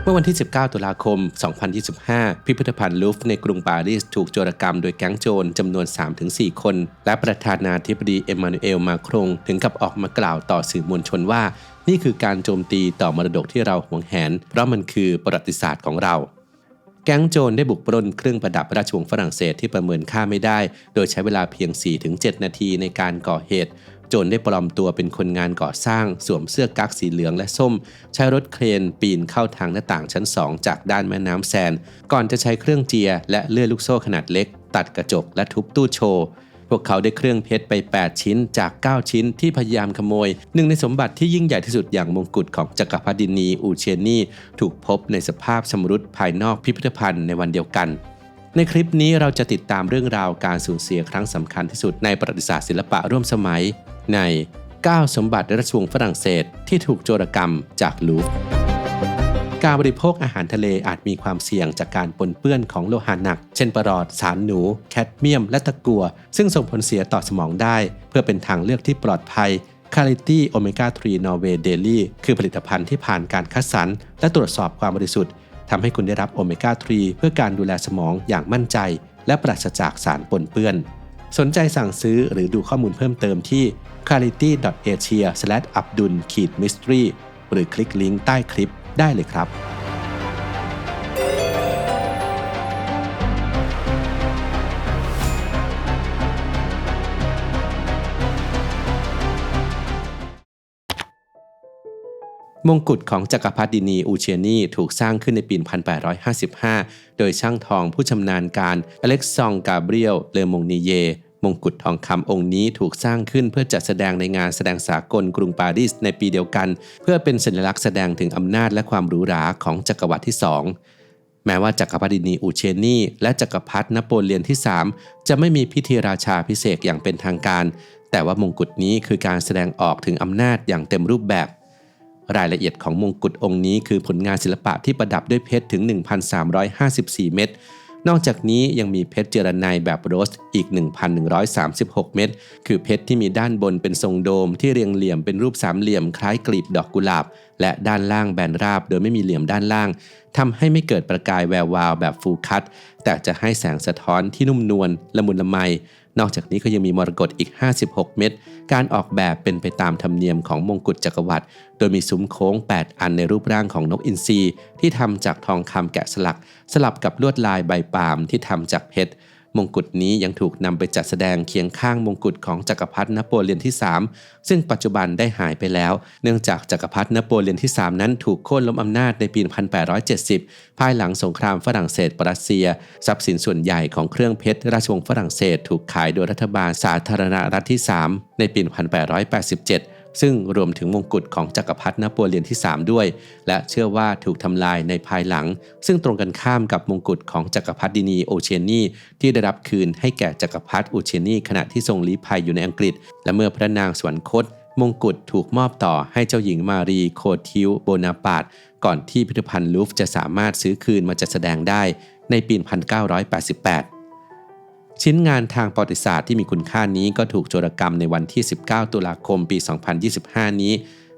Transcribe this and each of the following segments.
เมื่อวันที่ 19 ตุลาคม 2025 พิพิธภัณฑ์ลูฟร์ในกรุงปารีสถูกโจรกรรมโดยแก๊งโจรจำนวน 3-4 คนและประธานาธิบดีเอ็มมานูเอล มาครงถึงกับออกมากล่าวต่อสื่อมวลชนว่านี่คือการโจมตีต่อมรดกที่เราหวงแหนเพราะมันคือประวัติศาสตร์ของเราแก๊งโจรได้บุกปล้นเครื่องประดับราชวงศ์ฝรั่งเศสที่ประเมินค่าไม่ได้โดยใช้เวลาเพียง 4-7 นาทีในการก่อเหตุโจรได้ปลอมตัวเป็นคนงานก่อสร้างสวมเสื้อกั๊กสีเหลืองและส้มใช้รถเครนปีนเข้าทางหน้าต่างชั้น 2จากด้านแม่น้ำแซนก่อนจะใช้เครื่องเจียและเลื่อยลูกโซ่ขนาดเล็กตัดกระจกและทุบตู้โชว์พวกเขาได้เครื่องเพชรไป8ชิ้นจาก9ชิ้นที่พยายามขโมยหนึ่งในสมบัติที่ยิ่งใหญ่ที่สุดอย่างมงกุฎของจักรพรรดินีอูเชนีถูกพบในสภาพชำรุดภายนอกพิพิธภัณฑ์ในวันเดียวกันในคลิปนี้เราจะติดตามเรื่องราวการสูญเสียครั้งสำคัญที่สุดในประวัติศาสตร์ศิลปะร่วมสมัยใน9สมบัติราชวงศ์ฝรั่งเศสที่ถูกโจรกรรมจากลูฟร์การบริโภคอาหารทะเลอาจมีความเสี่ยงจากการปนเปื้อนของโลหะหนักเช่นปรอดสารหนูแคดเมียมและตะกั่วซึ่งส่งผลเสียต่อสมองได้เพื่อเป็นทางเลือกที่ปลอดภัย Quality Omega 3 Norway Daily คือผลิตภัณฑ์ที่ผ่านการคัดสรรและตรวจสอบความบริสุทธิ์ทำให้คุณได้รับโอเมก้า 3 เพื่อการดูแลสมองอย่างมั่นใจและปราศจากสารปนเปื้อนสนใจสั่งซื้อหรือดูข้อมูลเพิ่มเติมที่ quality.asia/abdul-mystery หรือคลิกลิงก์ใต้คลิปได้เลยครับมงกุฎของจักรพรรดินีอูเชนีถูกสร้างขึ้นในปี 1855 โดยช่างทองผู้ชำนาญการอเล็กซองกาเบรียล เลอมงนีเยมงกุฎทองคำองค์นี้ถูกสร้างขึ้นเพื่อจัดแสดงในงานแสดงสากลกรุงปารีสในปีเดียวกันเพื่อเป็นสัญลักษณ์แสดงถึงอำนาจและความหรูหราของจักรวรรดิที่ 2 แม้ว่าจักรพรรดินีอูเชนีและจักรพรรดินโปเลียนที่ 3 จะไม่มีพิธีราชาภิเษกอย่างเป็นทางการแต่ว่ามงกุฎนี้คือการแสดงออกถึงอำนาจอย่างเต็มรูปแบบรายละเอียดของมงกุฎองค์นี้คือผลงานศิลปะที่ประดับด้วยเพชรถึง 1,354 เม็ดนอกจากนี้ยังมีเพชรเจรไนแบบโรสอีก 1,136 เม็ดคือเพชรที่มีด้านบนเป็นทรงโดมที่เรียงเหลี่ยมเป็นรูปสามเหลี่ยมคล้ายกลีบดอกกุหลาบและด้านล่างแบนราบโดยไม่มีเหลี่ยมด้านล่างทำให้ไม่เกิดประกายแวววาวแบบฟูลคัตแต่จะให้แสงสะท้อนที่นุ่มนวลละมุนละไมนอกจากนี้ก็ยังมีมรกตอีก56 เม็ดการออกแบบเป็นไปตามธรรมเนียมของมงกุฎจักรวรรดิโดยมีซุ้มโค้ง8อันในรูปร่างของนกอินทรีที่ทำจากทองคำแกะสลักสลับกับลวดลายใบปาล์มที่ทำจากเพชรมงกุฎนี้ยังถูกนำไปจัดแสดงเคียงข้างมงกุฎของจักรพรรดินโปเลียนที่ 3ซึ่งปัจจุบันได้หายไปแล้วเนื่องจากจักรพรรดินโปเลียนที่ 3นั้นถูกโค่นล้มอำนาจในปี 1870 ภายหลังสงครามฝรั่งเศสรัสเซียทรัพย์สินส่วนใหญ่ของเครื่องเพชรราชวงศ์ฝรั่งเศสถูกขายโดยรัฐบาลสาธารณรัฐที่ 3ในปี 1887ซึ่งรวมถึงมงกุฎของจักรพรรดินโปเลียนที่ 3ด้วยและเชื่อว่าถูกทำลายในภายหลังซึ่งตรงกันข้ามกับมงกุฎของจักรพรรดินีโอเชนีที่ได้รับคืนให้แก่จักรพรรดิอูเชนีขณะที่ทรงลี้ภัยอยู่ในอังกฤษและเมื่อพระนางสวรรคตมงกุฎถูกมอบต่อให้เจ้าหญิงมารีโคทิลโบนาปาร์ตก่อนที่พิพิธภัณฑ์ลูฟร์จะสามารถซื้อคืนมาจัดแสดงได้ในปี 1988ชิ้นงานทางประวัติศาสตร์ที่มีคุณค่านี้ก็ถูกโจรกรรมในวันที่ 19 ตุลาคม ปี 2025 นี้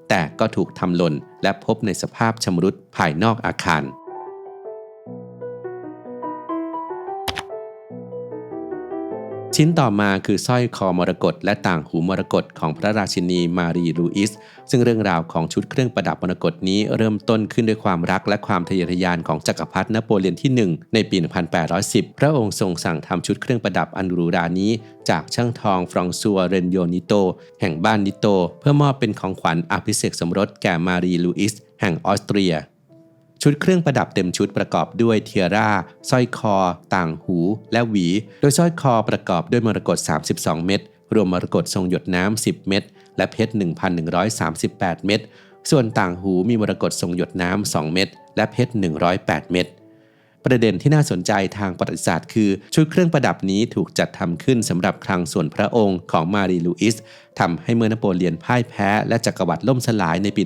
แต่ก็ถูกทำหล่นและพบในสภาพชำรุดภายนอกอาคารชิ้นต่อมาคือสร้อยคอมรกตและต่างหูมรกตของพระราชินีมารีลูอิสซึ่งเรื่องราวของชุดเครื่องประดับมรกตนี้เริ่มต้นขึ้นด้วยความรักและความทะเยอทะยานของจักรพรรดินโปเลียนที่ 1ในปี 1810 พระองค์ทรงสั่งทำชุดเครื่องประดับอันหรูหรานี้จากช่างทองฟรองซัวเรนโยนิโตแห่งบ้านนิโตเพื่อมอบเป็นของขวัญอภิเษกสมรสแก่มารีลูอิสแห่งออสเตรียชุดเครื่องประดับเต็มชุดประกอบด้วยเทียร่าสร้อยคอต่างหูและหวีโดยสร้อยคอประกอบด้วยมรกต32 เม็ดรวมมรกตทรงหยดน้ำ10 เม็ดและเพชร 1,138 เม็ดส่วนต่างหูมีมรกตทรงหยดน้ำ2 เม็ดและเพชร 108 เม็ดประเด็นที่น่าสนใจทางประวัติศาสตร์คือชุดเครื่องประดับนี้ถูกจัดทำขึ้นสำหรับคลังส่วนพระองค์ของมารีลูอิสทำให้เมื่อนโปเลียนพ่ายแพ้และจักรวรรดิล่มสลายในปี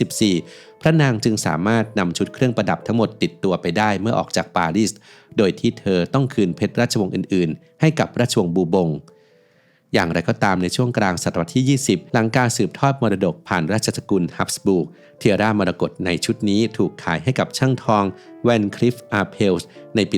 1814 พระนางจึงสามารถนำชุดเครื่องประดับทั้งหมดติดตัวไปได้เมื่อออกจากปารีสโดยที่เธอต้องคืนเพชรราชวงศ์อื่นๆให้กับราชวงศ์บูบง อย่างไรก็ตามในช่วงกลางศตวรรษที่ 20 หลังการสืบทอดมรดกผ่านราชสกุลฮับสบูร์กเทียร่ามรกตในชุดนี้ถูกขายให้กับช่างทองแวนคลิฟอาร์เพลส์ในปี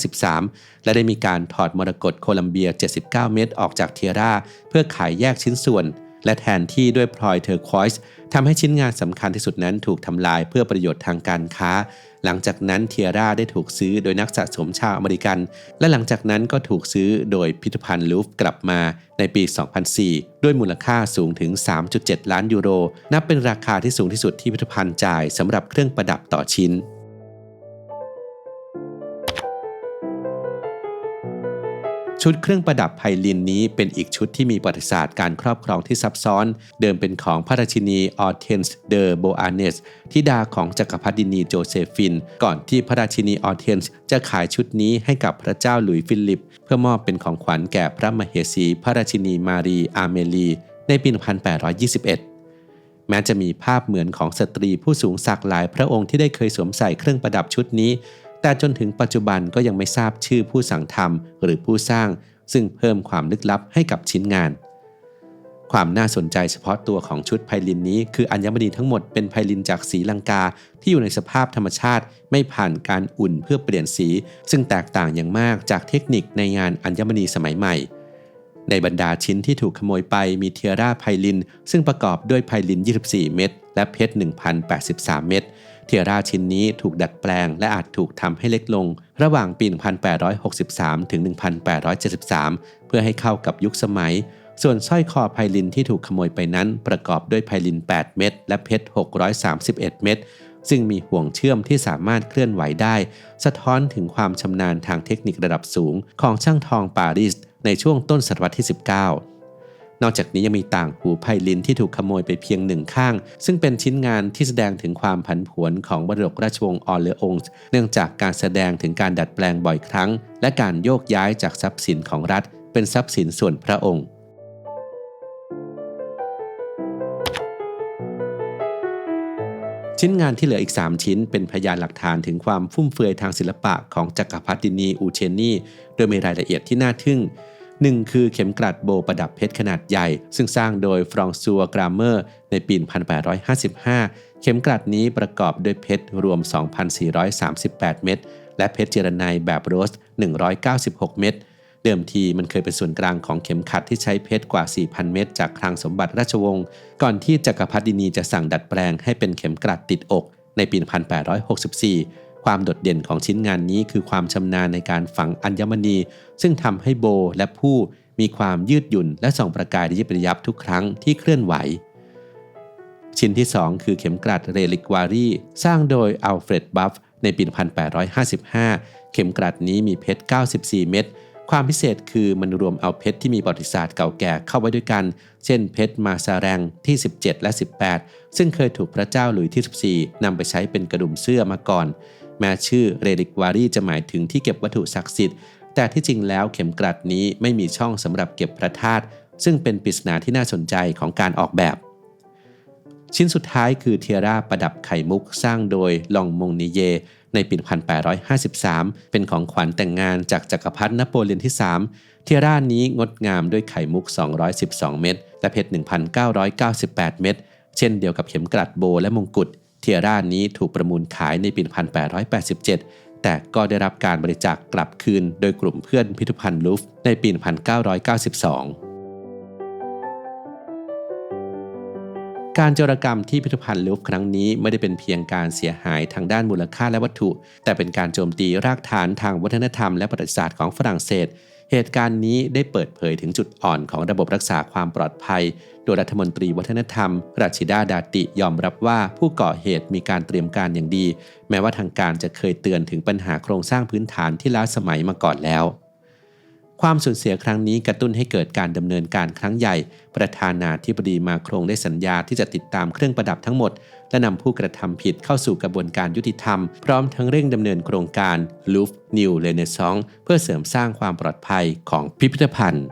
1953 และได้มีการถอดมรกตโคลัมเบีย 79 เม็ดออกจากเทียร่าเพื่อขายแยกชิ้นส่วนและแทนที่ด้วยพลอยเทอร์ควอยซ์ทำให้ชิ้นงานสำคัญที่สุดนั้นถูกทำลายเพื่อประโยชน์ทางการค้าหลังจากนั้นเทียร่าได้ถูกซื้อโดยนักสะสมชาวอเมริกันและหลังจากนั้นก็ถูกซื้อโดยพิพิธภัณฑ์ลูฟร์กลับมาในปี 2004 ด้วยมูลค่าสูงถึง 3.7 ล้านยูโรนับเป็นราคาที่สูงที่สุดที่พิพิธภัณฑ์จ่ายสำหรับเครื่องประดับต่อชิ้นชุดเครื่องประดับไพลินนี้เป็นอีกชุดที่มีประวัติศาสตร์การครอบครองที่ซับซ้อนเดิมเป็นของพระราชินีออร์เทนส์เดอโบอาเนสธิดาของจักรพรรดินีโจเซฟินก่อนที่พระราชินีออร์เทนส์จะขายชุดนี้ให้กับพระเจ้าหลุยส์ฟิลิปเพื่อมอบเป็นของขวัญแก่พระมเหสีพระราชินีมารีอาเมลีในปี 1821 แม้จะมีภาพเหมือนของสตรีผู้สูงศักดิ์หลายพระองค์ที่ได้เคยสวมใส่เครื่องประดับชุดนี้แต่จนถึงปัจจุบันก็ยังไม่ทราบชื่อผู้สั่งทำหรือผู้สร้างซึ่งเพิ่มความลึกลับให้กับชิ้นงานความน่าสนใจเฉพาะตัวของชุดไพลินนี้คืออัญมณีทั้งหมดเป็นไพลินจากศรีลังกาที่อยู่ในสภาพธรรมชาติไม่ผ่านการอุ่นเพื่อเปลี่ยนสีซึ่งแตกต่างอย่างมากจากเทคนิคในงานอัญมณีสมัยใหม่ในบรรดาชิ้นที่ถูกขโมยไปมีเทียร่าไพลินซึ่งประกอบด้วยไพลิน 24 เม็ดและเพชร 1,083 เม็ดเทียร่าชิ้นนี้ถูกดัดแปลงและอาจถูกทำให้เล็กลงระหว่างปี 1863 ถึง 1873 เพื่อให้เข้ากับยุคสมัยส่วนสร้อยคอไพลินที่ถูกขโมยไปนั้นประกอบด้วยไพลิน 8 เม็ดและเพชร 631 เม็ดซึ่งมีห่วงเชื่อมที่สามารถเคลื่อนไหวได้สะท้อนถึงความชำนาญทางเทคนิคระดับสูงของช่างทองปารีสในช่วงต้นศตวรรษที่ 19นอกจากนี้ยังมีต่างหูไพลินที่ถูกขโมยไปเพียงหนึ่งข้างซึ่งเป็นชิ้นงานที่แสดงถึงความผันผวนของมรดกราชวงศ์ออร์เลองส์เนื่องจากการแสดงถึงการดัดแปลงบ่อยครั้งและการโยกย้ายจากทรัพย์สินของรัฐเป็นทรัพย์สินส่วนพระองค์ชิ้นงานที่เหลืออีก3ชิ้นเป็นพยานหลักฐานถึงความฟุ่มเฟือยทางศิลปะของจักรพรรดินีอูเชนีโดยมีรายละเอียดที่น่าทึ่ง1คือเข็มกลัดโบประดับเพชรขนาดใหญ่ซึ่งสร้างโดยฟรองซัวกราเมอร์ในปี 1855 เข็มกลัดนี้ประกอบด้วยเพชรรวม 2,438 เม็ดและเพชรเจรไนแบบโรส 196 เม็ดเดิมทีมันเคยเป็นส่วนกลางของเข็มขัดที่ใช้เพชรกว่า 4,000 เม็ดจากคลังสมบัติราชวงศ์ก่อนที่จักรพรรดินีจะสั่งดัดแปลงให้เป็นเข็มกลัดติดอกในปี 1864ความโดดเด่นของชิ้นงานนี้คือความชำนาญในการฝังอัญมณีซึ่งทำให้โบและผู้มีความยืดหยุ่นและส่องประกายระยิบระยับทุกครั้งที่เคลื่อนไหวชิ้นที่2คือเข็มกลัดเรลิกวารีสร้างโดยอัลเฟรดบัฟในปี 1855 เข็มกลัดนี้มีเพชร 94 เม็ดความพิเศษคือมันรวมเอาเพชรที่มีประวัติศาสตร์เก่าแก่เข้าไว้ด้วยกันเช่นเพชรมาซาแรงที่ 17 และ 18 ซึ่งเคยถูกพระเจ้าหลุยส์ที่ 14 นำไปใช้เป็นกระดุมเสื้อมาก่อนแม้ชื่อเรลิกวารีจะหมายถึงที่เก็บวัตถุศักดิ์สิทธิ์แต่ที่จริงแล้วเข็มกลัดนี้ไม่มีช่องสำหรับเก็บพระธาตุซึ่งเป็นปริศนาที่น่าสนใจของการออกแบบชิ้นสุดท้ายคือเทียร่าประดับไข่มุกสร้างโดยลองมงนิเยในปี 1853 เป็นของขวัญแต่งงานจากจักรพรรดินโปเลียนที่ 3 เทียร่านี้งดงามด้วยไข่มุก 212 เม็ดและเพชร 1,998 เม็ดเช่นเดียวกับเข็มกลัดโบและมงกุฎเทียร่านี้ถูกประมูลขายในปี 1887 แต่ก็ได้รับการบริจาคกลับคืนโดยกลุ่มเพื่อนพิพิธภัณฑ์ลูฟร์ในปี 1992การโจรกรรมที่พิพิธภัณฑ์ลูฟร์ครั้งนี้ไม่ได้เป็นเพียงการเสียหายทางด้านมูลค่าและวัตถุแต่เป็นการโจมตีรากฐานทางวัฒนธรรมและประวัติศาสตร์ของฝรั่งเศสเหตุการณ์นี้ได้เปิดเผยถึงจุดอ่อนของระบบรักษาความปลอดภัยโดยรัฐมนตรีวัฒนธรรมราชิดาดาติยอมรับว่าผู้ก่อเหตุมีการเตรียมการอย่างดีแม้ว่าทางการจะเคยเตือนถึงปัญหาโครงสร้างพื้นฐานที่ล้าสมัยมาก่อนแล้วความสูญเสียครั้งนี้กระตุ้นให้เกิดการดำเนินการครั้งใหญ่ประธานาธิบดีมาโครงได้สัญญาที่จะติดตามเครื่องประดับทั้งหมดและนำผู้กระทำผิดเข้าสู่กระบวนการยุติธรรมพร้อมทั้งเร่งดำเนินโครงการ Louvre New Renaissance เพื่อเสริมสร้างความปลอดภัยของพิพิธภัณฑ์